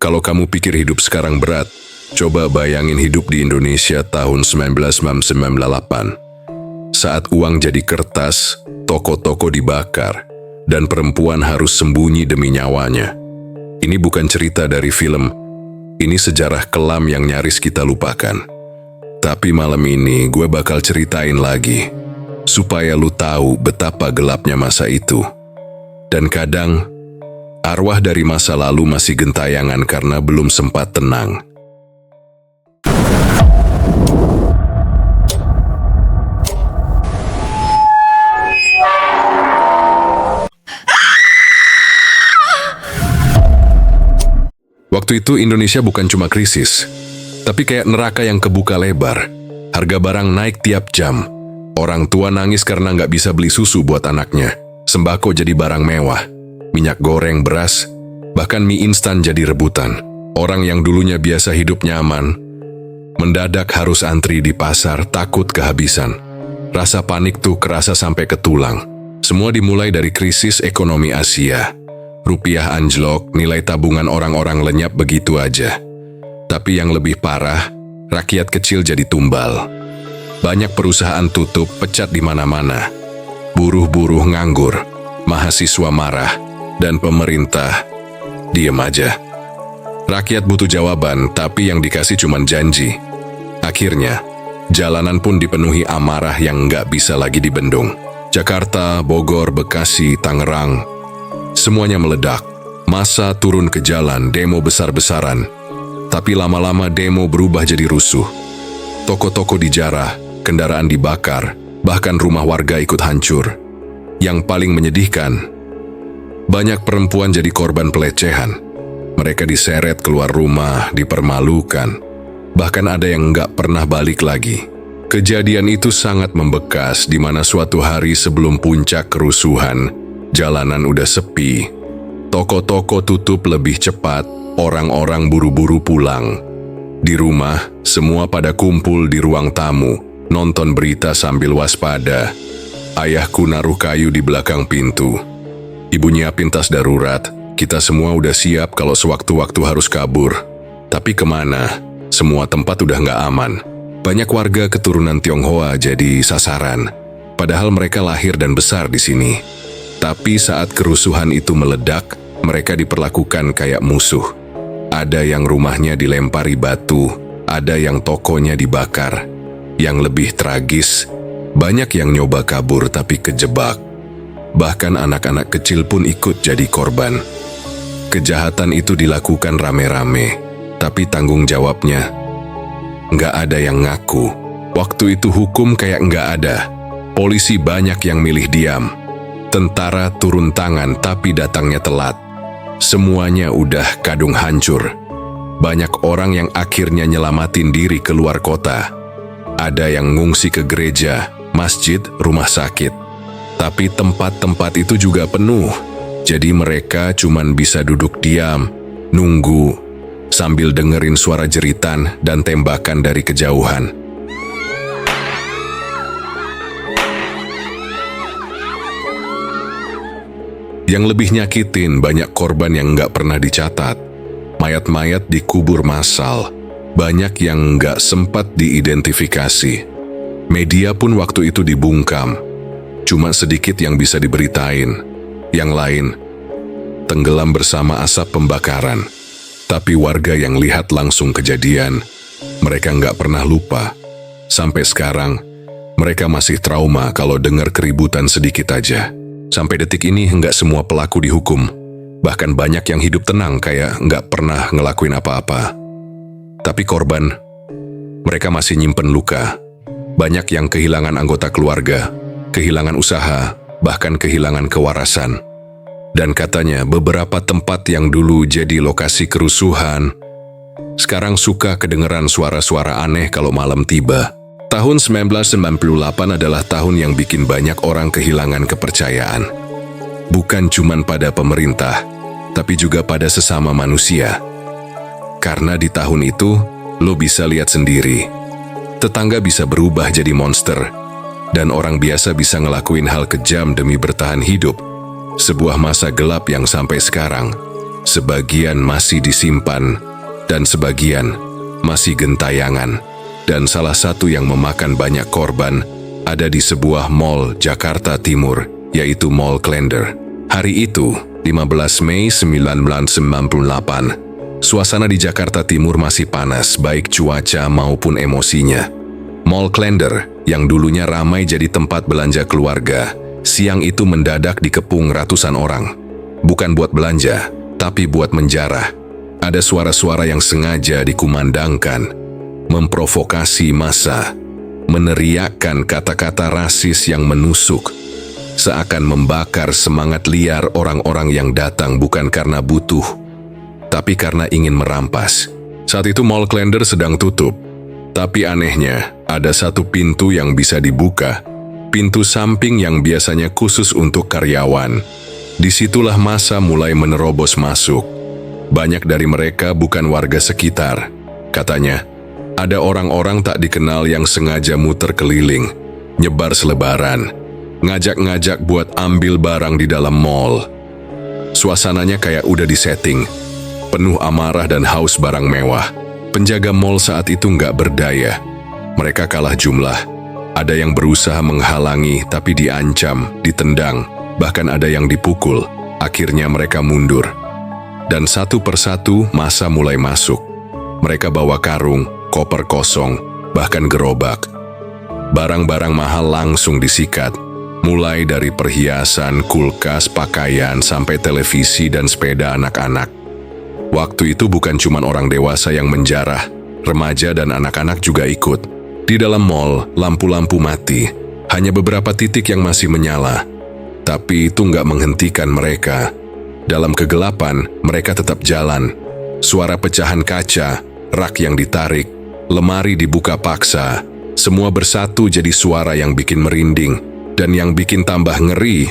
Kalau kamu pikir hidup sekarang berat, coba bayangin hidup di Indonesia tahun 1998. Saat uang jadi kertas, toko-toko dibakar, dan perempuan harus sembunyi demi nyawanya. Ini bukan cerita dari film, ini sejarah kelam yang nyaris kita lupakan. Tapi malam ini gue bakal ceritain lagi, supaya lu tahu betapa gelapnya masa itu. Dan kadang, arwah dari masa lalu masih gentayangan karena belum sempat tenang. Waktu itu Indonesia bukan cuma krisis, tapi kayak neraka yang kebuka lebar. Harga barang naik tiap jam. Orang tua nangis karena nggak bisa beli susu buat anaknya. Sembako jadi barang mewah. Minyak goreng, beras, bahkan mie instan jadi rebutan. Orang yang dulunya biasa hidup nyaman, mendadak harus antri di pasar takut kehabisan. Rasa panik tuh kerasa sampai ke tulang. Semua dimulai dari krisis ekonomi Asia. Rupiah anjlok, nilai tabungan orang-orang lenyap begitu aja. Tapi yang lebih parah, rakyat kecil jadi tumbal. Banyak perusahaan tutup, pecat di mana-mana. Buruh-buruh nganggur, mahasiswa marah, dan pemerintah diem aja. Rakyat butuh jawaban, tapi yang dikasih cuman janji. Akhirnya, jalanan pun dipenuhi amarah yang nggak bisa lagi dibendung. Jakarta, Bogor, Bekasi, Tangerang, semuanya meledak. Massa turun ke jalan, demo besar-besaran. Tapi lama-lama demo berubah jadi rusuh. Toko-toko dijarah, kendaraan dibakar, bahkan rumah warga ikut hancur. Yang paling menyedihkan, banyak perempuan jadi korban pelecehan. Mereka diseret keluar rumah, dipermalukan. Bahkan ada yang nggak pernah balik lagi. Kejadian itu sangat membekas di mana suatu hari sebelum puncak kerusuhan, jalanan udah sepi, toko-toko tutup lebih cepat, orang-orang buru-buru pulang. Di rumah, semua pada kumpul di ruang tamu, nonton berita sambil waspada. Ayahku naruh kayu di belakang pintu. Ibu nyiapin tas darurat, kita semua udah siap kalau sewaktu-waktu harus kabur. Tapi kemana? Semua tempat udah nggak aman. Banyak warga keturunan Tionghoa jadi sasaran, padahal mereka lahir dan besar di sini. Tapi saat kerusuhan itu meledak, mereka diperlakukan kayak musuh. Ada yang rumahnya dilempari batu, ada yang tokonya dibakar. Yang lebih tragis, banyak yang nyoba kabur tapi kejebak. Bahkan anak-anak kecil pun ikut jadi korban. Kejahatan itu dilakukan rame-rame, tapi tanggung jawabnya nggak ada yang ngaku. Waktu itu hukum kayak nggak ada. Polisi banyak yang milih diam. Tentara turun tangan tapi datangnya telat. Semuanya udah kadung hancur. Banyak orang yang akhirnya nyelamatin diri keluar kota. Ada yang ngungsi ke gereja, masjid, rumah sakit. Tapi tempat-tempat itu juga penuh. Jadi mereka cuman bisa duduk diam, nunggu, sambil dengerin suara jeritan dan tembakan dari kejauhan. Yang lebih nyakitin, banyak korban yang nggak pernah dicatat. Mayat-mayat dikubur massal, banyak yang nggak sempat diidentifikasi. Media pun waktu itu dibungkam, cuma sedikit yang bisa diberitain. Yang lain, tenggelam bersama asap pembakaran. Tapi warga yang lihat langsung kejadian, mereka nggak pernah lupa. Sampai sekarang, mereka masih trauma kalau dengar keributan sedikit aja. Sampai detik ini nggak semua pelaku dihukum. Bahkan banyak yang hidup tenang kayak nggak pernah ngelakuin apa-apa. Tapi korban, mereka masih nyimpen luka. Banyak yang kehilangan anggota keluarga, kehilangan usaha, bahkan kehilangan kewarasan. Dan katanya beberapa tempat yang dulu jadi lokasi kerusuhan, sekarang suka kedengeran suara-suara aneh kalau malam tiba. Tahun 1998 adalah tahun yang bikin banyak orang kehilangan kepercayaan. Bukan cuma pada pemerintah, tapi juga pada sesama manusia. Karena di tahun itu, lo bisa lihat sendiri. Tetangga bisa berubah jadi monster, dan orang biasa bisa ngelakuin hal kejam demi bertahan hidup. Sebuah masa gelap yang sampai sekarang sebagian masih disimpan, dan sebagian masih gentayangan. Dan salah satu yang memakan banyak korban ada di sebuah mall Jakarta Timur, yaitu Mall Klender. Hari itu, 15 Mei 1998, suasana di Jakarta Timur masih panas, baik cuaca maupun emosinya. Mall Klender, yang dulunya ramai jadi tempat belanja keluarga, siang itu mendadak dikepung ratusan orang. Bukan buat belanja, tapi buat menjarah. Ada suara-suara yang sengaja dikumandangkan, memprovokasi massa, meneriakkan kata-kata rasis yang menusuk, seakan membakar semangat liar orang-orang yang datang bukan karena butuh, tapi karena ingin merampas. Saat itu Mall Klender sedang tutup, tapi anehnya ada satu pintu yang bisa dibuka, pintu samping yang biasanya khusus untuk karyawan. Disitulah massa mulai menerobos masuk. Banyak dari mereka bukan warga sekitar. Katanya, ada orang-orang tak dikenal yang sengaja muter keliling, nyebar selebaran, ngajak-ngajak buat ambil barang di dalam mall. Suasananya kayak udah disetting, penuh amarah dan haus barang mewah. Penjaga mall saat itu nggak berdaya. Mereka kalah jumlah. Ada yang berusaha menghalangi tapi diancam, ditendang, bahkan ada yang dipukul. Akhirnya mereka mundur. Dan satu persatu massa mulai masuk. Mereka bawa karung, koper kosong, bahkan gerobak. Barang-barang mahal langsung disikat, mulai dari perhiasan, kulkas, pakaian, sampai televisi dan sepeda anak-anak. Waktu itu bukan cuma orang dewasa yang menjarah, remaja dan anak-anak juga ikut. Di dalam mall, lampu-lampu mati, hanya beberapa titik yang masih menyala. Tapi itu nggak menghentikan mereka. Dalam kegelapan, mereka tetap jalan. Suara pecahan kaca, rak yang ditarik, lemari dibuka paksa, semua bersatu jadi suara yang bikin merinding. Dan yang bikin tambah ngeri,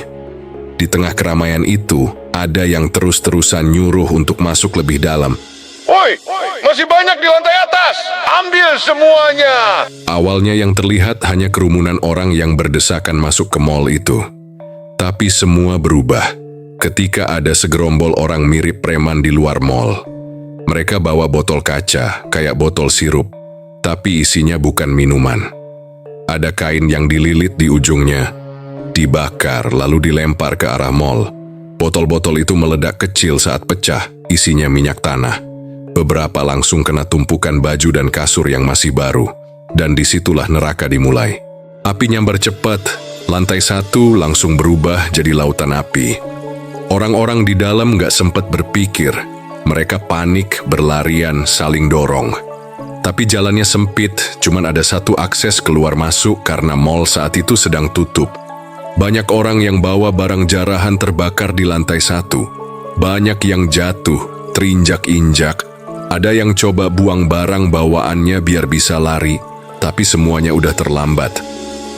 di tengah keramaian itu, ada yang terus-terusan nyuruh untuk masuk lebih dalam. Woi, masih banyak di lantai atas. Ambil semuanya. Awalnya yang terlihat hanya kerumunan orang yang berdesakan masuk ke mall itu. Tapi semua berubah ketika ada segerombol orang mirip preman di luar mall. Mereka bawa botol kaca, kayak botol sirup, tapi isinya bukan minuman. Ada kain yang dililit di ujungnya, dibakar lalu dilempar ke arah mall. Botol-botol itu meledak kecil saat pecah, isinya minyak tanah. Beberapa langsung kena tumpukan baju dan kasur yang masih baru, dan disitulah neraka dimulai. Api nyambar cepat, lantai 1 langsung berubah jadi lautan api. Orang-orang di dalam gak sempat berpikir, mereka panik, berlarian, saling dorong. Tapi jalannya sempit, cuman ada satu akses keluar masuk karena mall saat itu sedang tutup. Banyak orang yang bawa barang jarahan terbakar di lantai 1. Banyak yang jatuh, terinjak-injak. Ada yang coba buang barang bawaannya biar bisa lari, tapi semuanya udah terlambat.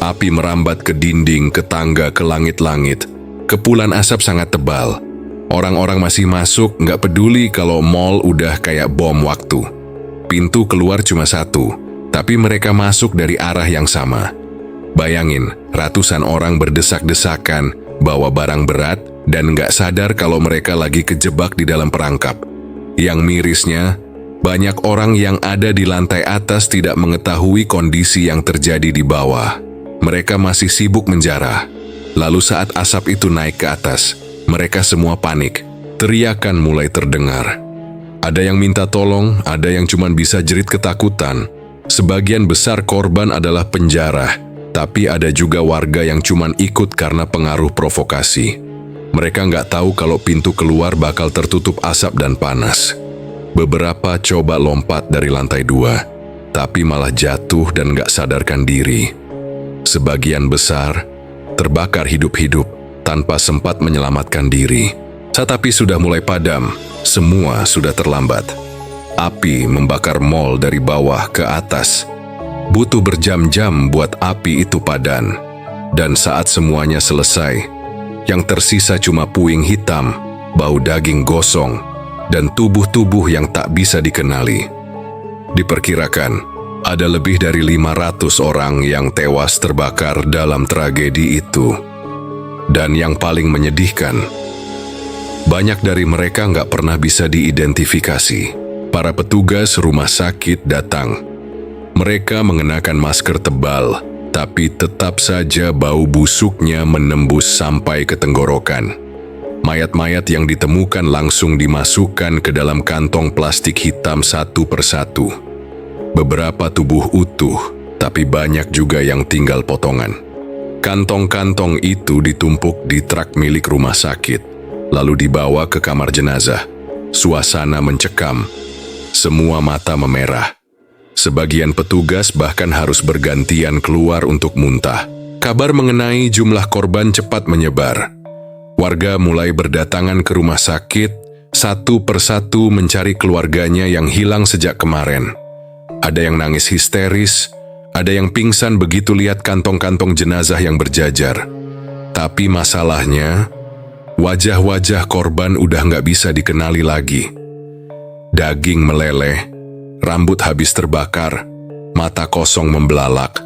Api merambat ke dinding, ke tangga, ke langit-langit. Kepulan asap sangat tebal. Orang-orang masih masuk, nggak peduli kalau mall udah kayak bom waktu. Pintu keluar cuma satu, tapi mereka masuk dari arah yang sama. Bayangin, ratusan orang berdesak-desakan, bawa barang berat, dan nggak sadar kalau mereka lagi kejebak di dalam perangkap. Yang mirisnya, banyak orang yang ada di lantai atas tidak mengetahui kondisi yang terjadi di bawah. Mereka masih sibuk menjarah. Lalu saat asap itu naik ke atas, mereka semua panik. Teriakan mulai terdengar. Ada yang minta tolong, ada yang cuma bisa jerit ketakutan. Sebagian besar korban adalah penjarah, tapi ada juga warga yang cuma ikut karena pengaruh provokasi. Mereka nggak tahu kalau pintu keluar bakal tertutup asap dan panas. Beberapa coba lompat dari lantai 2, tapi malah jatuh dan nggak sadarkan diri. Sebagian besar terbakar hidup-hidup tanpa sempat menyelamatkan diri. Saat api sudah mulai padam, semua sudah terlambat. Api membakar mall dari bawah ke atas. Butuh berjam-jam buat api itu padam. Dan saat semuanya selesai, yang tersisa cuma puing hitam, bau daging gosong, dan tubuh-tubuh yang tak bisa dikenali. Diperkirakan, ada lebih dari 500 orang yang tewas terbakar dalam tragedi itu. Dan yang paling menyedihkan, Banyak dari mereka nggak pernah bisa diidentifikasi. Para petugas rumah sakit datang. Mereka mengenakan masker tebal, tapi tetap saja bau busuknya menembus sampai ke tenggorokan. Mayat-mayat yang ditemukan langsung dimasukkan ke dalam kantong plastik hitam satu persatu. Beberapa tubuh utuh, tapi banyak juga yang tinggal potongan. Kantong-kantong itu ditumpuk di truk milik rumah sakit, lalu dibawa ke kamar jenazah. Suasana mencekam. Semua mata memerah. Sebagian petugas bahkan harus bergantian keluar untuk muntah. Kabar mengenai jumlah korban cepat menyebar. Warga mulai berdatangan ke rumah sakit, satu persatu mencari keluarganya yang hilang sejak kemarin. Ada yang nangis histeris, ada yang pingsan begitu lihat kantong-kantong jenazah yang berjajar. Tapi masalahnya, wajah-wajah korban udah nggak bisa dikenali lagi. Daging meleleh, rambut habis terbakar, mata kosong membelalak.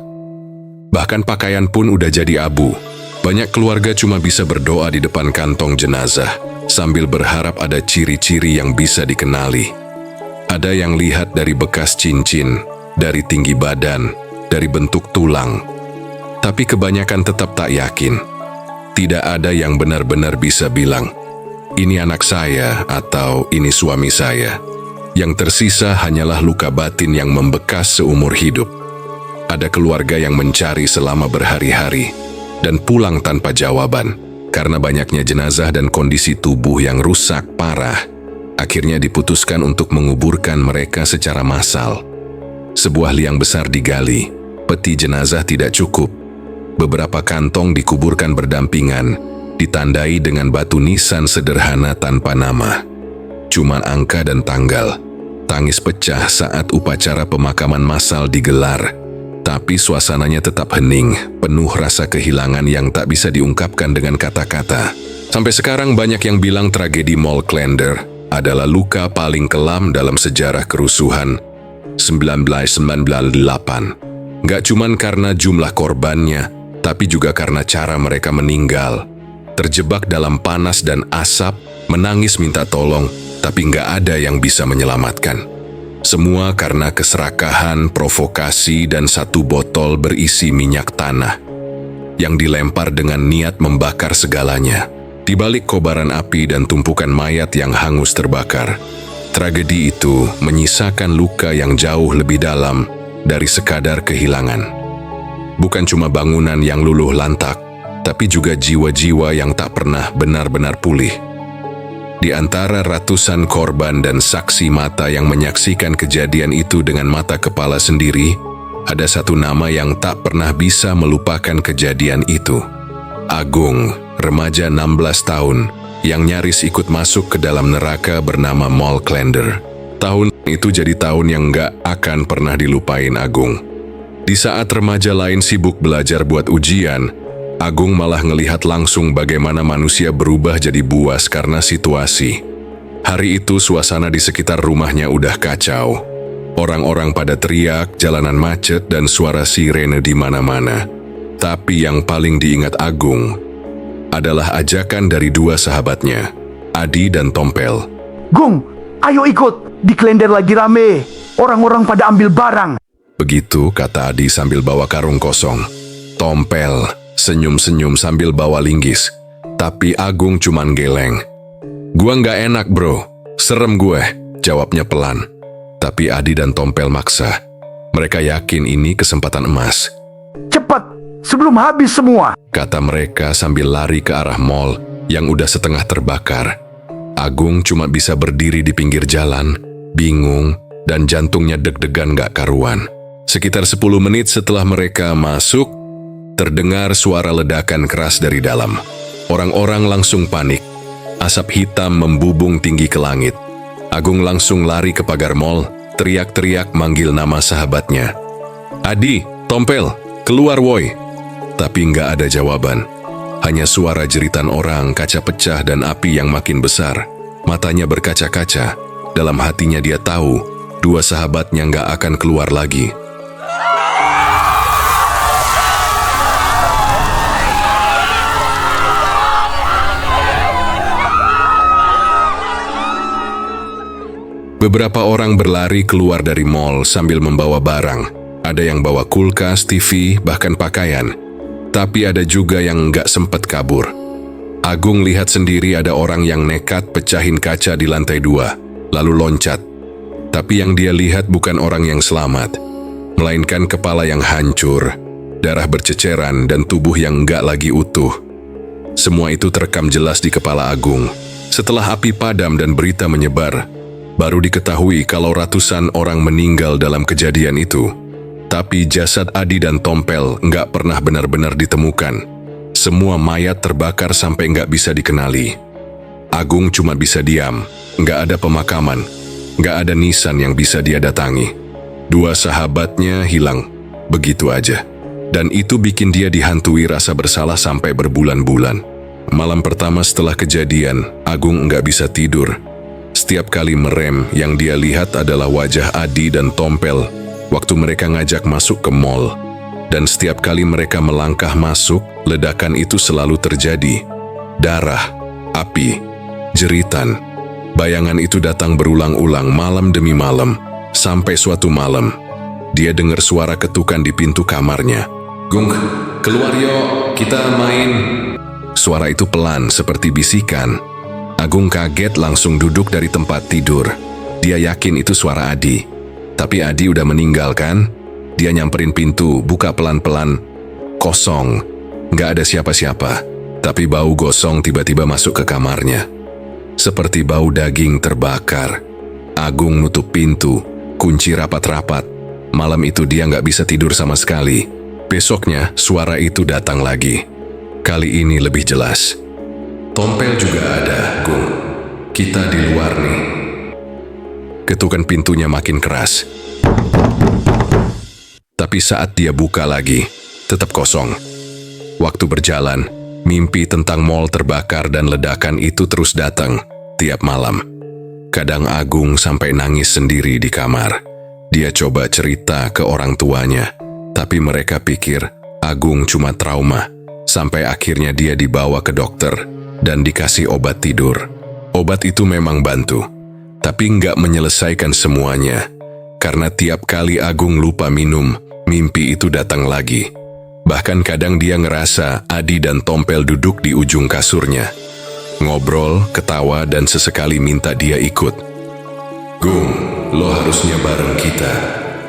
Bahkan pakaian pun udah jadi abu. Banyak keluarga cuma bisa berdoa di depan kantong jenazah, sambil berharap ada ciri-ciri yang bisa dikenali. Ada yang lihat dari bekas cincin, dari tinggi badan, dari bentuk tulang. Tapi kebanyakan tetap tak yakin. Tidak ada yang benar-benar bisa bilang, ini anak saya atau ini suami saya. Yang tersisa hanyalah luka batin yang membekas seumur hidup. Ada keluarga yang mencari selama berhari-hari dan pulang tanpa jawaban. Karena banyaknya jenazah dan kondisi tubuh yang rusak parah, akhirnya diputuskan untuk menguburkan mereka secara massal. Sebuah liang besar digali, peti jenazah tidak cukup. Beberapa kantong dikuburkan berdampingan, ditandai dengan batu nisan sederhana tanpa nama. Cuma angka dan tanggal. Tangis pecah saat upacara pemakaman massal digelar, tapi suasananya tetap hening, penuh rasa kehilangan yang tak bisa diungkapkan dengan kata-kata. Sampai sekarang banyak yang bilang tragedi Mall Klender adalah luka paling kelam dalam sejarah kerusuhan 1998. Gak cuman karena jumlah korbannya, tapi juga karena cara mereka meninggal. Terjebak dalam panas dan asap, menangis minta tolong, tapi nggak ada yang bisa menyelamatkan. Semua karena keserakahan, provokasi, dan satu botol berisi minyak tanah yang dilempar dengan niat membakar segalanya. Di balik kobaran api dan tumpukan mayat yang hangus terbakar, tragedi itu menyisakan luka yang jauh lebih dalam dari sekadar kehilangan. Bukan cuma bangunan yang luluh lantak, tapi juga jiwa-jiwa yang tak pernah benar-benar pulih. Di antara ratusan korban dan saksi mata yang menyaksikan kejadian itu dengan mata kepala sendiri, ada satu nama yang tak pernah bisa melupakan kejadian itu. Agung, remaja 16 tahun, yang nyaris ikut masuk ke dalam neraka bernama Mall Klender. Tahun itu jadi tahun yang gak akan pernah dilupain Agung. Di saat remaja lain sibuk belajar buat ujian, Agung malah ngelihat langsung bagaimana manusia berubah jadi buas karena situasi. Hari itu suasana di sekitar rumahnya udah kacau. Orang-orang pada teriak, jalanan macet, dan suara sirene di mana-mana. Tapi yang paling diingat Agung adalah ajakan dari dua sahabatnya, Adi dan Tompel. Gung, ayo ikut, di Klender lagi rame. Orang-orang pada ambil barang. Begitu kata Adi sambil bawa karung kosong. Tompel senyum-senyum sambil bawa linggis. Tapi Agung cuman geleng. Gua nggak enak bro, serem gue, jawabnya pelan. Tapi Adi dan Tompel maksa. Mereka yakin ini kesempatan emas. Cepat, sebelum habis semua, kata mereka sambil lari ke arah mall yang udah setengah terbakar. Agung cuma bisa berdiri di pinggir jalan, bingung, dan jantungnya deg-degan gak karuan. Sekitar 10 menit setelah mereka masuk, terdengar suara ledakan keras dari dalam. Orang-orang langsung panik. Asap hitam membubung tinggi ke langit. Agung langsung lari ke pagar mall, teriak-teriak manggil nama sahabatnya. Adi, Tompel, keluar woi. Tapi nggak ada jawaban. Hanya suara jeritan orang, kaca pecah, dan api yang makin besar. Matanya berkaca-kaca. Dalam hatinya dia tahu, dua sahabatnya nggak akan keluar lagi. Beberapa orang berlari keluar dari mall sambil membawa barang. Ada yang bawa kulkas, TV, bahkan pakaian. Tapi ada juga yang nggak sempat kabur. Agung lihat sendiri ada orang yang nekat pecahin kaca di lantai 2, lalu loncat. Tapi yang dia lihat bukan orang yang selamat, melainkan kepala yang hancur, darah berceceran, dan tubuh yang nggak lagi utuh. Semua itu terekam jelas di kepala Agung. Setelah api padam dan berita menyebar, baru diketahui kalau ratusan orang meninggal dalam kejadian itu. Tapi jasad Adi dan Tompel nggak pernah benar-benar ditemukan. Semua mayat terbakar sampai nggak bisa dikenali. Agung cuma bisa diam, nggak ada pemakaman, nggak ada nisan yang bisa dia datangi. 2 sahabatnya hilang, begitu aja. Dan itu bikin dia dihantui rasa bersalah sampai berbulan-bulan. Malam pertama setelah kejadian, Agung nggak bisa tidur. Setiap kali merem, yang dia lihat adalah wajah Adi dan Tompel waktu mereka ngajak masuk ke mall. Dan setiap kali mereka melangkah masuk, ledakan itu selalu terjadi. Darah, api, jeritan. Bayangan itu datang berulang-ulang malam demi malam. Sampai suatu malam, dia dengar suara ketukan di pintu kamarnya. "Gung, keluar yuk, kita main." Suara itu pelan seperti bisikan. Agung kaget langsung duduk dari tempat tidur. Dia yakin itu suara Adi. Tapi Adi udah meninggal kan? Dia nyamperin pintu, buka pelan-pelan. Kosong. Nggak ada siapa-siapa. Tapi bau gosong tiba-tiba masuk ke kamarnya. Seperti bau daging terbakar. Agung nutup pintu, kunci rapat-rapat. Malam itu dia nggak bisa tidur sama sekali. Besoknya, suara itu datang lagi. Kali ini lebih jelas. "Tompel juga ada, Gung. Kita di luar nih." Ketukan pintunya makin keras. Tapi saat dia buka lagi, tetap kosong. Waktu berjalan, mimpi tentang mall terbakar dan ledakan itu terus datang tiap malam. Kadang Agung sampai nangis sendiri di kamar. Dia coba cerita ke orang tuanya, tapi mereka pikir Agung cuma trauma. Sampai akhirnya dia dibawa ke dokter dan dikasih obat tidur. Obat itu memang bantu, tapi nggak menyelesaikan semuanya. Karena tiap kali Agung lupa minum, mimpi itu datang lagi. Bahkan kadang dia ngerasa Adi dan Tompel duduk di ujung kasurnya. Ngobrol, ketawa, dan sesekali minta dia ikut. "Gung, lo harusnya bareng kita.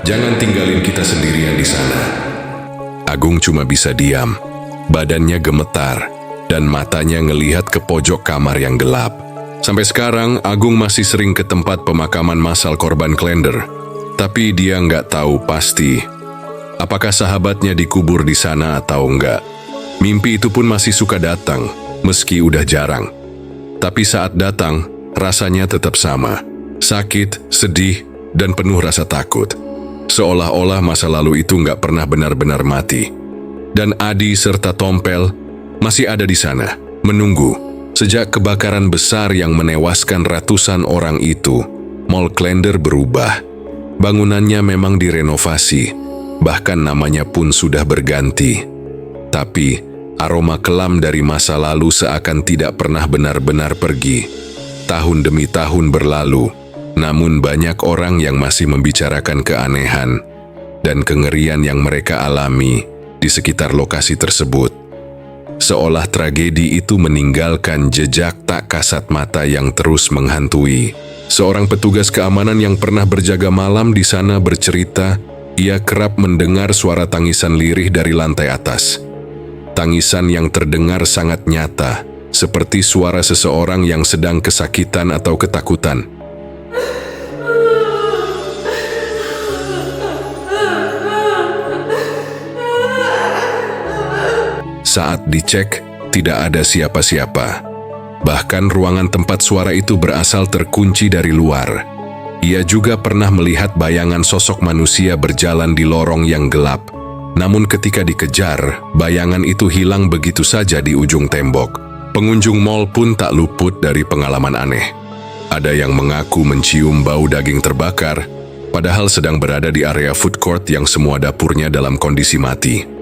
Jangan tinggalin kita sendirian di sana." Agung cuma bisa diam. Badannya gemetar, dan matanya ngelihat ke pojok kamar yang gelap. Sampai sekarang, Agung masih sering ke tempat pemakaman massal korban Klender. Tapi dia nggak tahu pasti apakah sahabatnya dikubur di sana atau enggak. Mimpi itu pun masih suka datang, meski udah jarang. Tapi saat datang, rasanya tetap sama. Sakit, sedih, dan penuh rasa takut. Seolah-olah masa lalu itu nggak pernah benar-benar mati. Dan Adi serta Tompel masih ada di sana, menunggu. Sejak kebakaran besar yang menewaskan ratusan orang itu, Mall Klender berubah. Bangunannya memang direnovasi, bahkan namanya pun sudah berganti. Tapi, aroma kelam dari masa lalu seakan tidak pernah benar-benar pergi. Tahun demi tahun berlalu, namun banyak orang yang masih membicarakan keanehan dan kengerian yang mereka alami di sekitar lokasi tersebut. Seolah tragedi itu meninggalkan jejak tak kasat mata yang terus menghantui. Seorang petugas keamanan yang pernah berjaga malam di sana bercerita, ia kerap mendengar suara tangisan lirih dari lantai atas. Tangisan yang terdengar sangat nyata, seperti suara seseorang yang sedang kesakitan atau ketakutan. Saat dicek, tidak ada siapa-siapa. Bahkan ruangan tempat suara itu berasal terkunci dari luar. Ia juga pernah melihat bayangan sosok manusia berjalan di lorong yang gelap. Namun ketika dikejar, bayangan itu hilang begitu saja di ujung tembok. Pengunjung mal pun tak luput dari pengalaman aneh. Ada yang mengaku mencium bau daging terbakar, padahal sedang berada di area food court yang semua dapurnya dalam kondisi mati.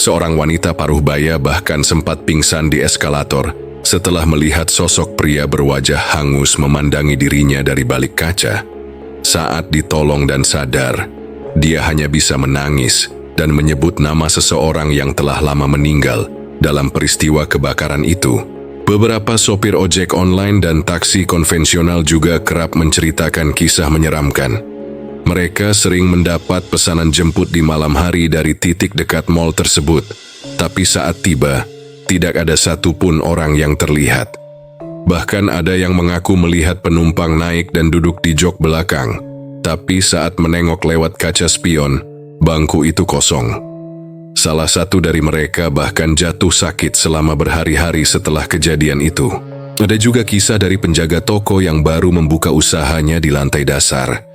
Seorang wanita paruh baya bahkan sempat pingsan di eskalator Setelah melihat sosok pria berwajah hangus memandangi dirinya dari balik kaca, saat ditolong dan sadar, dia hanya bisa menangis dan menyebut nama seseorang yang telah lama meninggal dalam peristiwa kebakaran itu. Beberapa sopir ojek online dan taksi konvensional juga kerap menceritakan kisah menyeramkan. Mereka sering mendapat pesanan jemput di malam hari dari titik dekat mal tersebut, tapi saat tiba, tidak ada satupun orang yang terlihat. Bahkan ada yang mengaku melihat penumpang naik dan duduk di jok belakang, tapi saat menengok lewat kaca spion, bangku itu kosong. Salah satu dari mereka bahkan jatuh sakit selama berhari-hari setelah kejadian itu. Ada juga kisah dari penjaga toko yang baru membuka usahanya di lantai dasar.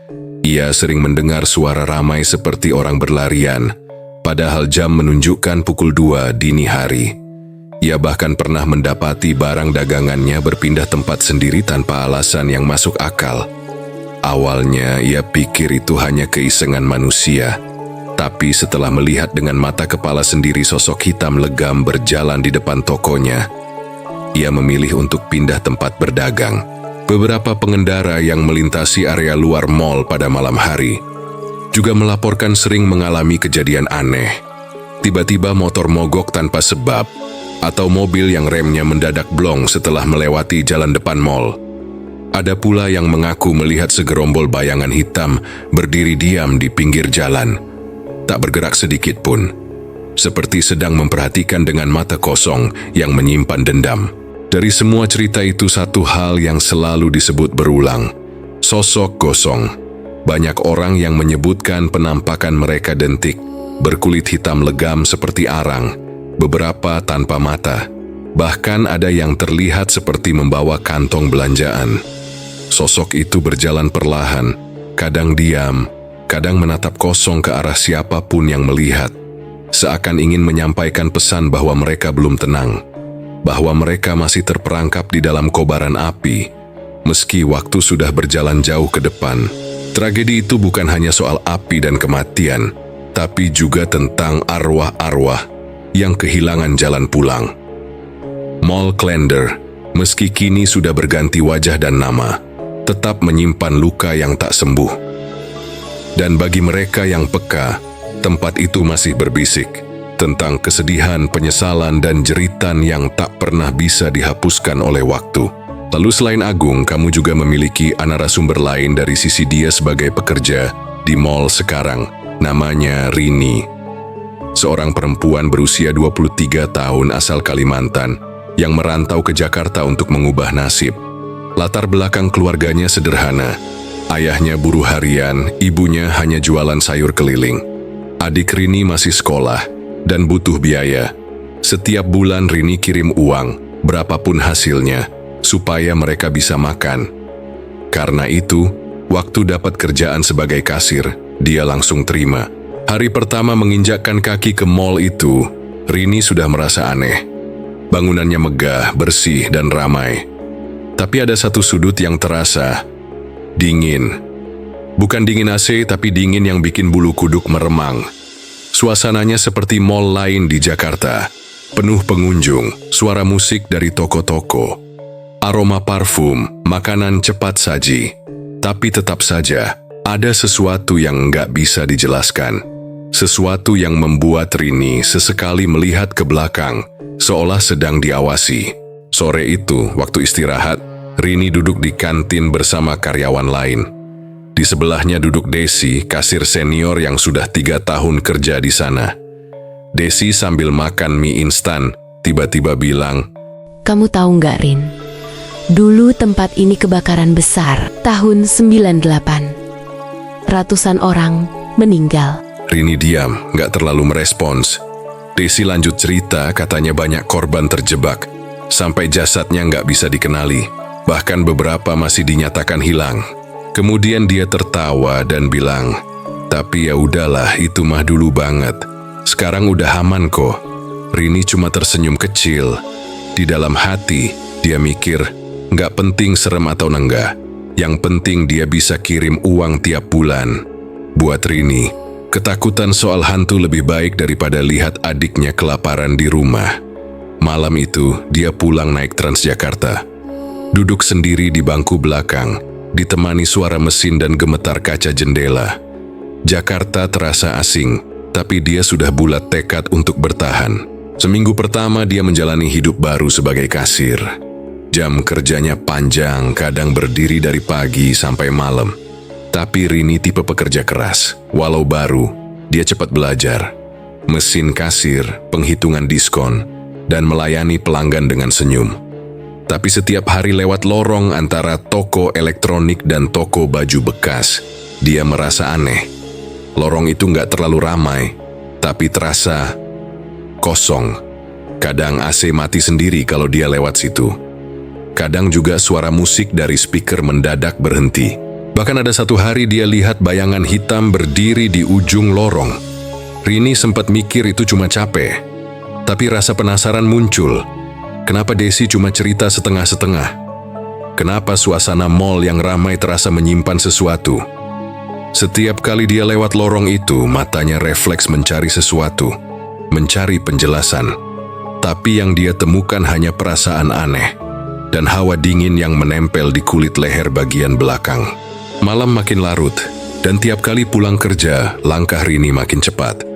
Ia sering mendengar suara ramai seperti orang berlarian, padahal jam menunjukkan pukul 2 dini hari. Ia bahkan pernah mendapati barang dagangannya berpindah tempat sendiri tanpa alasan yang masuk akal. Awalnya ia pikir itu hanya keisengan manusia, tapi setelah melihat dengan mata kepala sendiri sosok hitam legam berjalan di depan tokonya, ia memilih untuk pindah tempat berdagang. Beberapa pengendara yang melintasi area luar mal pada malam hari juga melaporkan sering mengalami kejadian aneh. Tiba-tiba motor mogok tanpa sebab, atau mobil yang remnya mendadak blong setelah melewati jalan depan mal. Ada pula yang mengaku melihat segerombol bayangan hitam berdiri diam di pinggir jalan, tak bergerak sedikit pun, seperti sedang memperhatikan dengan mata kosong yang menyimpan dendam. Dari semua cerita itu satu hal yang selalu disebut berulang, sosok gosong. Banyak orang yang menyebutkan penampakan mereka dentik, berkulit hitam legam seperti arang, beberapa tanpa mata. Bahkan ada yang terlihat seperti membawa kantong belanjaan. Sosok itu berjalan perlahan, kadang diam, kadang menatap kosong ke arah siapapun yang melihat, seakan ingin menyampaikan pesan bahwa mereka belum tenang, bahwa mereka masih terperangkap di dalam kobaran api, meski waktu sudah berjalan jauh ke depan. Tragedi itu bukan hanya soal api dan kematian, tapi juga tentang arwah-arwah yang kehilangan jalan pulang. Mall Klender, meski kini sudah berganti wajah dan nama, tetap menyimpan luka yang tak sembuh. Dan bagi mereka yang peka, tempat itu masih berbisik tentang kesedihan, penyesalan, dan jeritan yang tak pernah bisa dihapuskan oleh waktu. Lalu selain Agung, kamu juga memiliki narasumber lain dari sisi dia sebagai pekerja di mall sekarang. Namanya Rini. Seorang perempuan berusia 23 tahun asal Kalimantan yang merantau ke Jakarta untuk mengubah nasib. Latar belakang keluarganya sederhana. Ayahnya buruh harian, ibunya hanya jualan sayur keliling. Adik Rini masih sekolah dan butuh biaya. Setiap bulan Rini kirim uang, berapapun hasilnya, supaya mereka bisa makan. Karena itu, waktu dapat kerjaan sebagai kasir, dia langsung terima. Hari pertama menginjakkan kaki ke mall itu, Rini sudah merasa aneh. Bangunannya megah, bersih, dan ramai. Tapi ada satu sudut yang terasa dingin. Bukan dingin AC, tapi dingin yang bikin bulu kuduk meremang. Suasananya seperti mall lain di Jakarta. Penuh pengunjung, suara musik dari toko-toko, aroma parfum, makanan cepat saji. Tapi tetap saja, ada sesuatu yang nggak bisa dijelaskan. Sesuatu yang membuat Rini sesekali melihat ke belakang, seolah sedang diawasi. Sore itu, waktu istirahat, Rini duduk di kantin bersama karyawan lain. Di sebelahnya duduk Desi, kasir senior yang sudah 3 tahun kerja di sana. Desi sambil makan mie instan, tiba-tiba bilang, "Kamu tahu nggak, Rin? Dulu tempat ini kebakaran besar, tahun 98. Ratusan orang meninggal." Rini diam, nggak terlalu merespons. Desi lanjut cerita, katanya banyak korban terjebak, sampai jasadnya nggak bisa dikenali. Bahkan beberapa masih dinyatakan hilang. Kemudian dia tertawa dan bilang, "Tapi ya udahlah, itu mah dulu banget. Sekarang udah aman kok." Rini cuma tersenyum kecil. Di dalam hati, dia mikir, nggak penting serem atau nenggak. Yang penting dia bisa kirim uang tiap bulan. Buat Rini, ketakutan soal hantu lebih baik daripada lihat adiknya kelaparan di rumah. Malam itu, dia pulang naik Transjakarta. Duduk sendiri di bangku belakang, ditemani suara mesin dan gemetar kaca jendela. Jakarta terasa asing, tapi dia sudah bulat tekad untuk bertahan. Seminggu pertama dia menjalani hidup baru sebagai kasir. Jam kerjanya panjang, kadang berdiri dari pagi sampai malam. Tapi Rini tipe pekerja keras. Walau baru, dia cepat belajar. Mesin kasir, penghitungan diskon, dan melayani pelanggan dengan senyum. Tapi setiap hari lewat lorong antara toko elektronik dan toko baju bekas, dia merasa aneh. Lorong itu nggak terlalu ramai, tapi terasa kosong. Kadang AC mati sendiri kalau dia lewat situ. Kadang juga suara musik dari speaker mendadak berhenti. Bahkan ada satu hari dia lihat bayangan hitam berdiri di ujung lorong. Rini sempat mikir itu cuma capek. Tapi rasa penasaran muncul. Kenapa Desi cuma cerita setengah-setengah? Kenapa suasana mall yang ramai terasa menyimpan sesuatu? Setiap kali dia lewat lorong itu, matanya refleks mencari sesuatu. Mencari penjelasan. Tapi yang dia temukan hanya perasaan aneh. Dan hawa dingin yang menempel di kulit leher bagian belakang. Malam makin larut, dan tiap kali pulang kerja, langkah Rini makin cepat.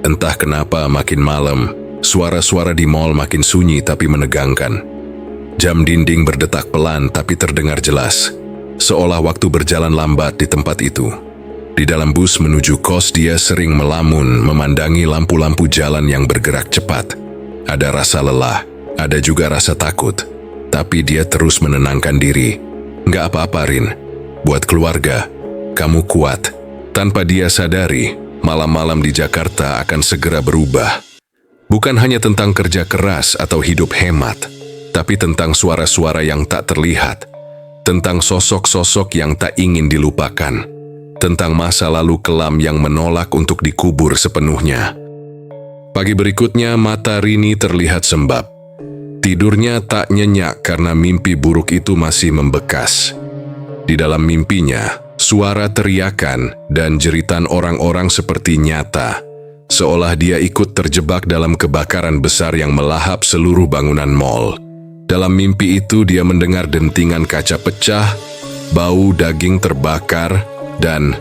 Entah kenapa makin malam, suara-suara di mall makin sunyi tapi menegangkan. Jam dinding berdetak pelan tapi terdengar jelas, seolah waktu berjalan lambat di tempat itu. Di dalam bus menuju kos dia sering melamun memandangi lampu-lampu jalan yang bergerak cepat. Ada rasa lelah, ada juga rasa takut. Tapi dia terus menenangkan diri. Nggak apa-apa, Rin. Buat keluarga, kamu kuat. Tanpa dia sadari, malam-malam di Jakarta akan segera berubah. Bukan hanya tentang kerja keras atau hidup hemat, tapi tentang suara-suara yang tak terlihat. Tentang sosok-sosok yang tak ingin dilupakan. Tentang masa lalu kelam yang menolak untuk dikubur sepenuhnya. Pagi berikutnya, mata Rini terlihat sembab. Tidurnya tak nyenyak karena mimpi buruk itu masih membekas. Di dalam mimpinya, suara teriakan dan jeritan orang-orang seperti nyata, seolah dia ikut terjebak dalam kebakaran besar yang melahap seluruh bangunan mall. Dalam mimpi itu dia mendengar dentingan kaca pecah, bau daging terbakar, dan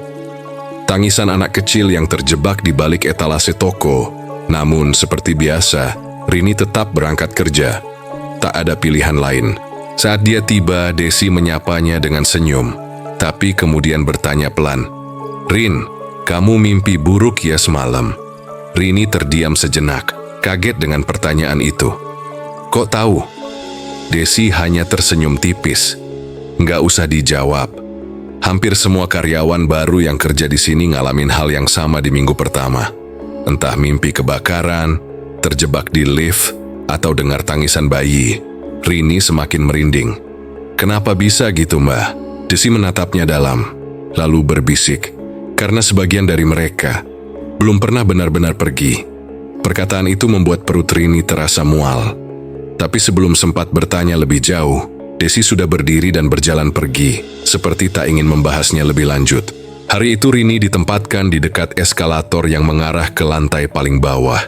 tangisan anak kecil yang terjebak di balik etalase toko. Namun seperti biasa, Rini tetap berangkat kerja. Tak ada pilihan lain. Saat dia tiba, Desi menyapanya dengan senyum, tapi kemudian bertanya pelan, "Rin, kamu mimpi buruk ya semalam?" Rini terdiam sejenak, kaget dengan pertanyaan itu. "Kok tahu?" Desi hanya tersenyum tipis. "Nggak usah dijawab. Hampir semua karyawan baru yang kerja di sini ngalamin hal yang sama di minggu pertama. Entah mimpi kebakaran, terjebak di lift, atau dengar tangisan bayi." Rini semakin merinding. "Kenapa bisa gitu, Mbak?" Desi menatapnya dalam, lalu berbisik, "Karena sebagian dari mereka belum pernah benar-benar pergi." Perkataan itu membuat perut Rini terasa mual. Tapi sebelum sempat bertanya lebih jauh, Desi sudah berdiri dan berjalan pergi, seperti tak ingin membahasnya lebih lanjut. Hari itu Rini ditempatkan di dekat eskalator yang mengarah ke lantai paling bawah.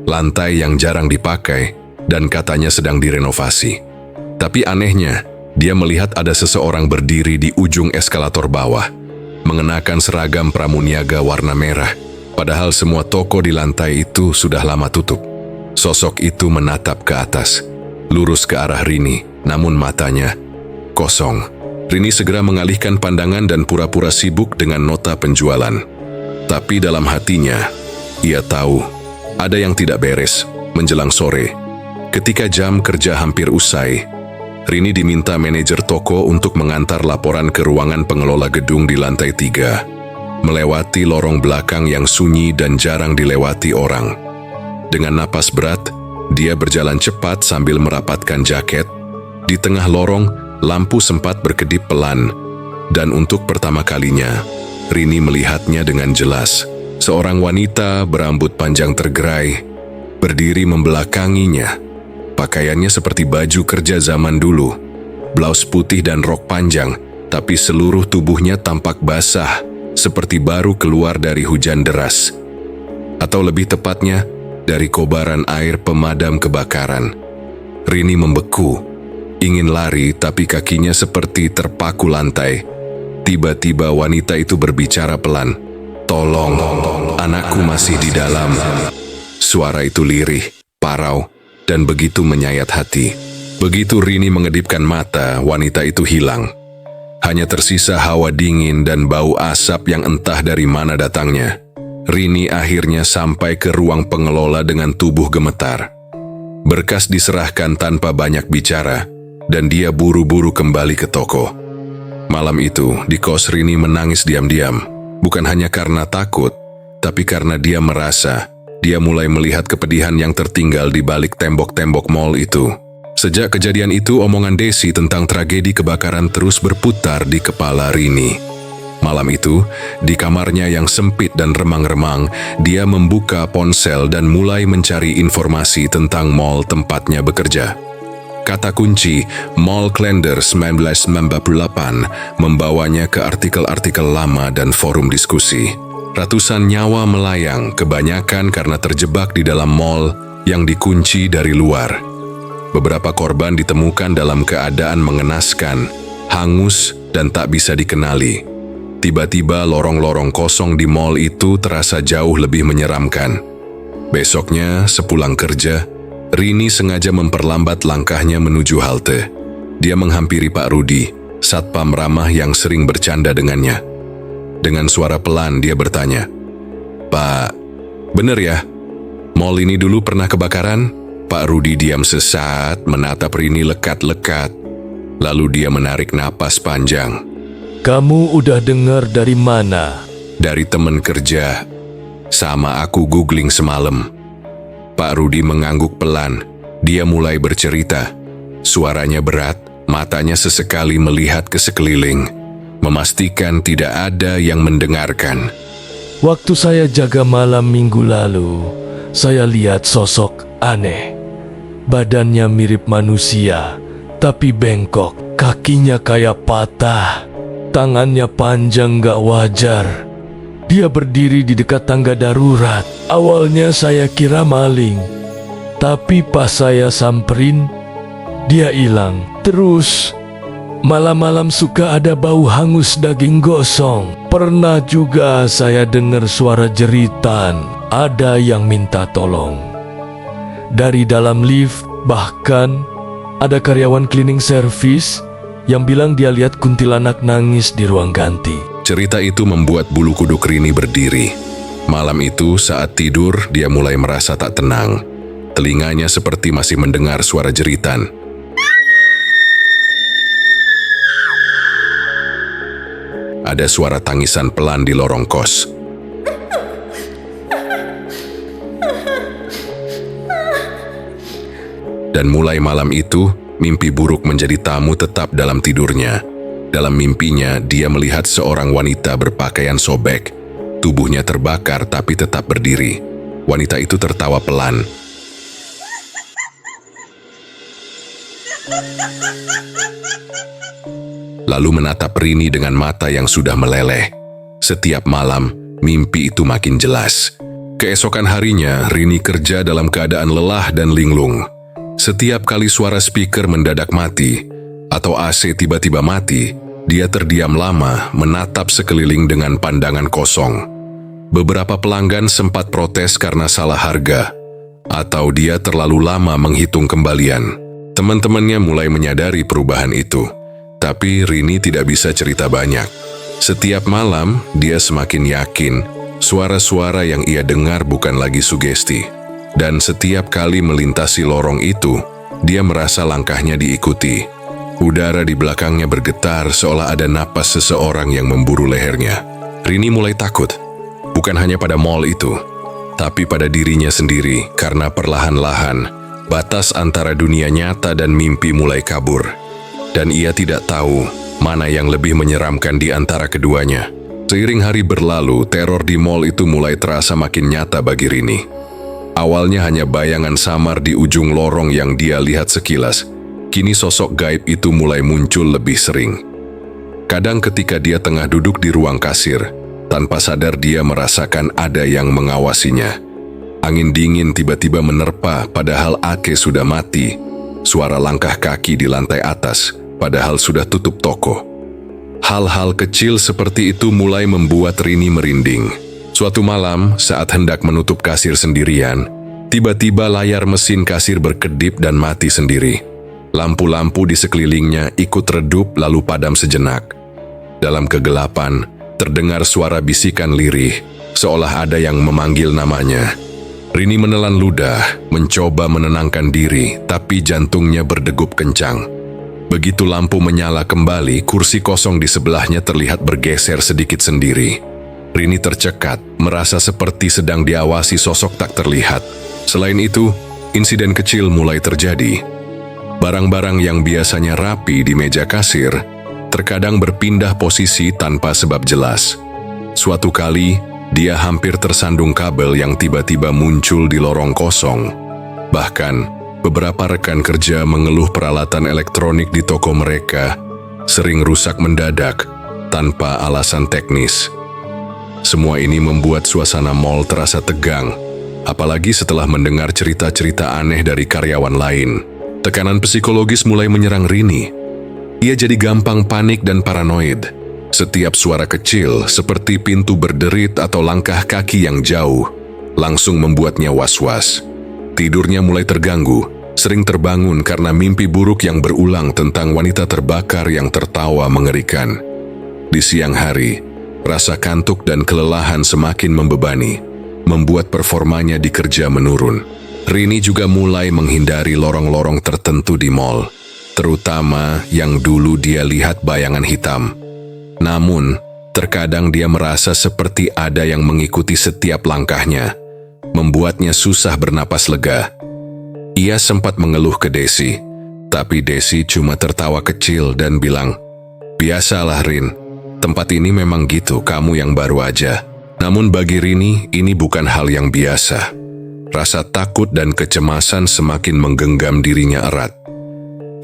Lantai yang jarang dipakai dan katanya sedang direnovasi. Tapi anehnya, dia melihat ada seseorang berdiri di ujung eskalator bawah, mengenakan seragam pramuniaga warna merah, padahal semua toko di lantai itu sudah lama tutup. Sosok itu menatap ke atas, lurus ke arah Rini, namun matanya kosong. Rini segera mengalihkan pandangan dan pura-pura sibuk dengan nota penjualan. Tapi dalam hatinya, ia tahu ada yang tidak beres. Menjelang sore, ketika jam kerja hampir usai, Rini diminta manajer toko untuk mengantar laporan ke ruangan pengelola gedung di lantai 3, melewati lorong belakang yang sunyi dan jarang dilewati orang. Dengan napas berat, dia berjalan cepat sambil merapatkan jaket. Di tengah lorong, lampu sempat berkedip pelan, dan untuk pertama kalinya, Rini melihatnya dengan jelas. Seorang wanita berambut panjang tergerai, berdiri membelakanginya. Pakaiannya seperti baju kerja zaman dulu, blaus putih dan rok panjang, tapi seluruh tubuhnya tampak basah, seperti baru keluar dari hujan deras. Atau lebih tepatnya, dari kobaran air pemadam kebakaran. Rini membeku, ingin lari tapi kakinya seperti terpaku lantai. Tiba-tiba wanita itu berbicara pelan. "Tolong, anakku masih di dalam." Suara itu lirih, parau, dan begitu menyayat hati. Begitu Rini mengedipkan mata, wanita itu hilang. Hanya tersisa hawa dingin dan bau asap yang entah dari mana datangnya. Rini akhirnya sampai ke ruang pengelola dengan tubuh gemetar. Berkas diserahkan tanpa banyak bicara, dan dia buru-buru kembali ke toko. Malam itu, di kos Rini menangis diam-diam, bukan hanya karena takut, tapi karena dia merasa dia mulai melihat kepedihan yang tertinggal di balik tembok-tembok mall itu. Sejak kejadian itu, omongan Desi tentang tragedi kebakaran terus berputar di kepala Rini. Malam itu, di kamarnya yang sempit dan remang-remang, dia membuka ponsel dan mulai mencari informasi tentang mall tempatnya bekerja. Kata kunci Mall Klender 1998 membawanya ke artikel-artikel lama dan forum diskusi. Ratusan nyawa melayang, kebanyakan karena terjebak di dalam mall yang dikunci dari luar. Beberapa korban ditemukan dalam keadaan mengenaskan, hangus, dan tak bisa dikenali. Tiba-tiba lorong-lorong kosong di mall itu terasa jauh lebih menyeramkan. Besoknya, sepulang kerja, Rini sengaja memperlambat langkahnya menuju halte. Dia menghampiri Pak Rudi, satpam ramah yang sering bercanda dengannya. Dengan suara pelan dia bertanya, "Pak, bener ya? Mall ini dulu pernah kebakaran?" Pak Rudi diam sesaat menatap Rini lekat-lekat. Lalu dia menarik napas panjang. "Kamu udah dengar dari mana?" "Dari teman kerja. Sama aku googling semalam." Pak Rudi mengangguk pelan. Dia mulai bercerita. Suaranya berat, matanya sesekali melihat ke sekeliling, memastikan tidak ada yang mendengarkan. "Waktu saya jaga malam minggu lalu, saya lihat sosok aneh. Badannya mirip manusia, tapi bengkok, kakinya kayak patah. Tangannya panjang gak wajar. Dia berdiri di dekat tangga darurat. Awalnya saya kira maling, tapi pas saya samperin, dia hilang. Terus, malam-malam suka ada bau hangus daging gosong. Pernah juga saya dengar suara jeritan, ada yang minta tolong. Dari dalam lift, bahkan ada karyawan cleaning service yang bilang dia lihat kuntilanak nangis di ruang ganti." Cerita itu membuat bulu kuduk Rini berdiri. Malam itu saat tidur dia mulai merasa tak tenang. Telinganya seperti masih mendengar suara jeritan. Ada suara tangisan pelan di lorong kos. Dan mulai malam itu, mimpi buruk menjadi tamu tetap dalam tidurnya. Dalam mimpinya, dia melihat seorang wanita berpakaian sobek. Tubuhnya terbakar tapi tetap berdiri. Wanita itu tertawa pelan. Lalu menatap Rini dengan mata yang sudah meleleh. Setiap malam, mimpi itu makin jelas. Keesokan harinya, Rini kerja dalam keadaan lelah dan linglung. Setiap kali suara speaker mendadak mati, atau AC tiba-tiba mati, dia terdiam lama menatap sekeliling dengan pandangan kosong. Beberapa pelanggan sempat protes karena salah harga, atau dia terlalu lama menghitung kembalian. Teman-temannya mulai menyadari perubahan itu, tapi Rini tidak bisa cerita banyak. Setiap malam, dia semakin yakin suara-suara yang ia dengar bukan lagi sugesti. Dan setiap kali melintasi lorong itu, dia merasa langkahnya diikuti. Udara di belakangnya bergetar seolah ada napas seseorang yang memburu lehernya. Rini mulai takut, bukan hanya pada mall itu, tapi pada dirinya sendiri karena perlahan-lahan batas antara dunia nyata dan mimpi mulai kabur. Dan ia tidak tahu mana yang lebih menyeramkan di antara keduanya. Seiring hari berlalu, teror di mall itu mulai terasa makin nyata bagi Rini. Awalnya hanya bayangan samar di ujung lorong yang dia lihat sekilas. Kini sosok gaib itu mulai muncul lebih sering. Kadang ketika dia tengah duduk di ruang kasir, tanpa sadar dia merasakan ada yang mengawasinya. Angin dingin tiba-tiba menerpa padahal Ake sudah mati. suara langkah kaki di lantai atas, padahal sudah tutup toko. Hal-hal kecil seperti itu mulai membuat Rini merinding. Suatu malam, saat hendak menutup kasir sendirian, tiba-tiba layar mesin kasir berkedip dan mati sendiri. Lampu-lampu di sekelilingnya ikut redup lalu padam sejenak. Dalam kegelapan, terdengar suara bisikan lirih, seolah ada yang memanggil namanya. Rini menelan ludah, mencoba menenangkan diri, tapi jantungnya berdegup kencang. Begitu lampu menyala kembali, kursi kosong di sebelahnya terlihat bergeser sedikit sendiri. Rini tercekat, merasa seperti sedang diawasi sosok tak terlihat. Selain itu, insiden kecil mulai terjadi. Barang-barang yang biasanya rapi di meja kasir, terkadang berpindah posisi tanpa sebab jelas. Suatu kali, dia hampir tersandung kabel yang tiba-tiba muncul di lorong kosong. Bahkan, beberapa rekan kerja mengeluh peralatan elektronik di toko mereka sering rusak mendadak tanpa alasan teknis. Semua ini membuat suasana mal terasa tegang, apalagi setelah mendengar cerita-cerita aneh dari karyawan lain. Tekanan psikologis mulai menyerang Rini. Ia jadi gampang panik dan paranoid. Setiap suara kecil, seperti pintu berderit atau langkah kaki yang jauh, langsung membuatnya was-was. Tidurnya mulai terganggu, sering terbangun karena mimpi buruk yang berulang tentang wanita terbakar yang tertawa mengerikan. Di siang hari, rasa kantuk dan kelelahan semakin membebani, membuat performanya di kerja menurun. Rini juga mulai menghindari lorong-lorong tertentu di mal, terutama yang dulu dia lihat bayangan hitam. Namun, terkadang dia merasa seperti ada yang mengikuti setiap langkahnya, membuatnya susah bernapas lega. Ia sempat mengeluh ke Desi, tapi Desi cuma tertawa kecil dan bilang, "Biasalah Rin, tempat ini memang gitu, kamu yang baru aja." Namun bagi Rini, ini bukan hal yang biasa. Rasa takut dan kecemasan semakin menggenggam dirinya erat.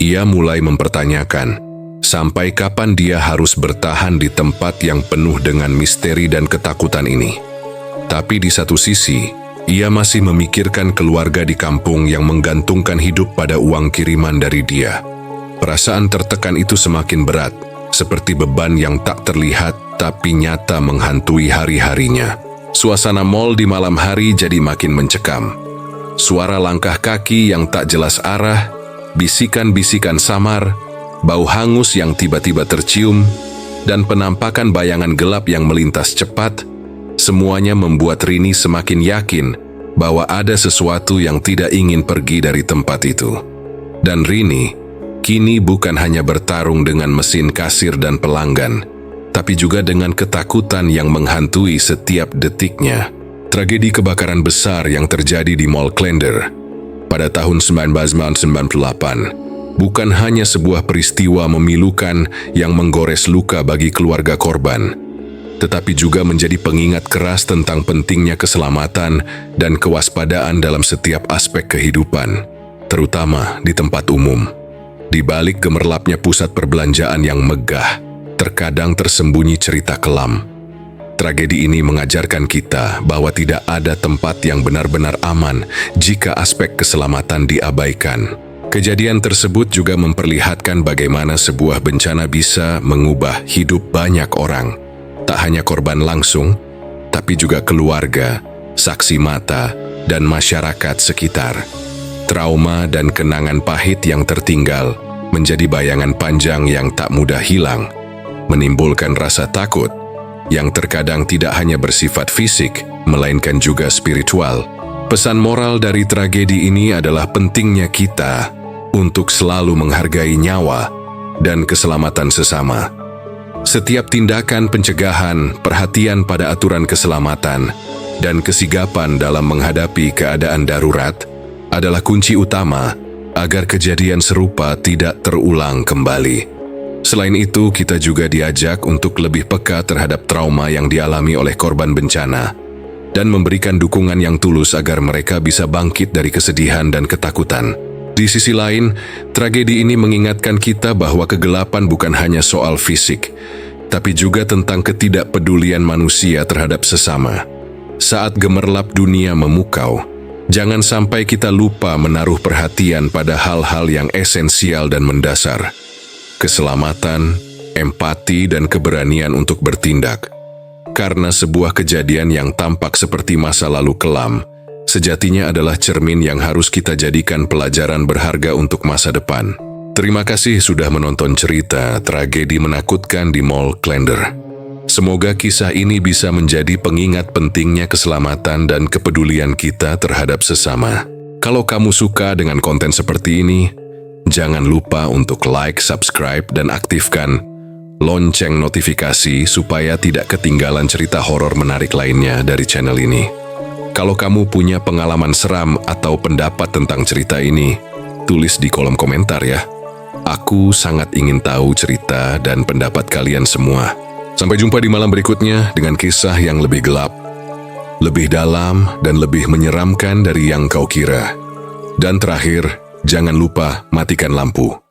Ia mulai mempertanyakan, sampai kapan dia harus bertahan di tempat yang penuh dengan misteri dan ketakutan ini. Tapi di satu sisi, ia masih memikirkan keluarga di kampung yang menggantungkan hidup pada uang kiriman dari dia. Perasaan tertekan itu semakin berat, seperti beban yang tak terlihat tapi nyata menghantui hari-harinya. Suasana mal di malam hari jadi makin mencekam. Suara langkah kaki yang tak jelas arah, bisikan-bisikan samar, bau hangus yang tiba-tiba tercium, dan penampakan bayangan gelap yang melintas cepat, semuanya membuat Rini semakin yakin bahwa ada sesuatu yang tidak ingin pergi dari tempat itu. Dan Rini kini bukan hanya bertarung dengan mesin kasir dan pelanggan, tapi juga dengan ketakutan yang menghantui setiap detiknya. Tragedi kebakaran besar yang terjadi di Mall Klender pada tahun 1998 bukan hanya sebuah peristiwa memilukan yang menggores luka bagi keluarga korban, tetapi juga menjadi pengingat keras tentang pentingnya keselamatan dan kewaspadaan dalam setiap aspek kehidupan, terutama di tempat umum. Di balik gemerlapnya pusat perbelanjaan yang megah, terkadang tersembunyi cerita kelam. Tragedi ini mengajarkan kita bahwa tidak ada tempat yang benar-benar aman jika aspek keselamatan diabaikan. Kejadian tersebut juga memperlihatkan bagaimana sebuah bencana bisa mengubah hidup banyak orang. Tak hanya korban langsung, tapi juga keluarga, saksi mata, dan masyarakat sekitar. Trauma dan kenangan pahit yang tertinggal menjadi bayangan panjang yang tak mudah hilang, menimbulkan rasa takut yang terkadang tidak hanya bersifat fisik, melainkan juga spiritual. Pesan moral dari tragedi ini adalah pentingnya kita untuk selalu menghargai nyawa dan keselamatan sesama. Setiap tindakan pencegahan, perhatian pada aturan keselamatan, dan kesigapan dalam menghadapi keadaan darurat adalah kunci utama agar kejadian serupa tidak terulang kembali. Selain itu, kita juga diajak untuk lebih peka terhadap trauma yang dialami oleh korban bencana dan memberikan dukungan yang tulus agar mereka bisa bangkit dari kesedihan dan ketakutan. Di sisi lain, tragedi ini mengingatkan kita bahwa kegelapan bukan hanya soal fisik, tapi juga tentang ketidakpedulian manusia terhadap sesama. Saat gemerlap dunia memukau, Jangan sampai kita lupa menaruh perhatian pada hal-hal yang esensial dan mendasar. Keselamatan, empati, dan keberanian untuk bertindak. Karena sebuah kejadian yang tampak seperti masa lalu kelam, sejatinya adalah cermin yang harus kita jadikan pelajaran berharga untuk masa depan. Terima kasih sudah menonton cerita tragedi menakutkan di Mall Klender. Semoga kisah ini bisa menjadi pengingat pentingnya keselamatan dan kepedulian kita terhadap sesama. Kalau kamu suka dengan konten seperti ini, jangan lupa untuk like, subscribe, dan aktifkan lonceng notifikasi supaya tidak ketinggalan cerita horor menarik lainnya dari channel ini. Kalau kamu punya pengalaman seram atau pendapat tentang cerita ini, tulis di kolom komentar ya. Aku sangat ingin tahu cerita dan pendapat kalian semua. Sampai jumpa di malam berikutnya dengan kisah yang lebih gelap, lebih dalam, dan lebih menyeramkan dari yang kau kira. Dan terakhir, jangan lupa matikan lampu.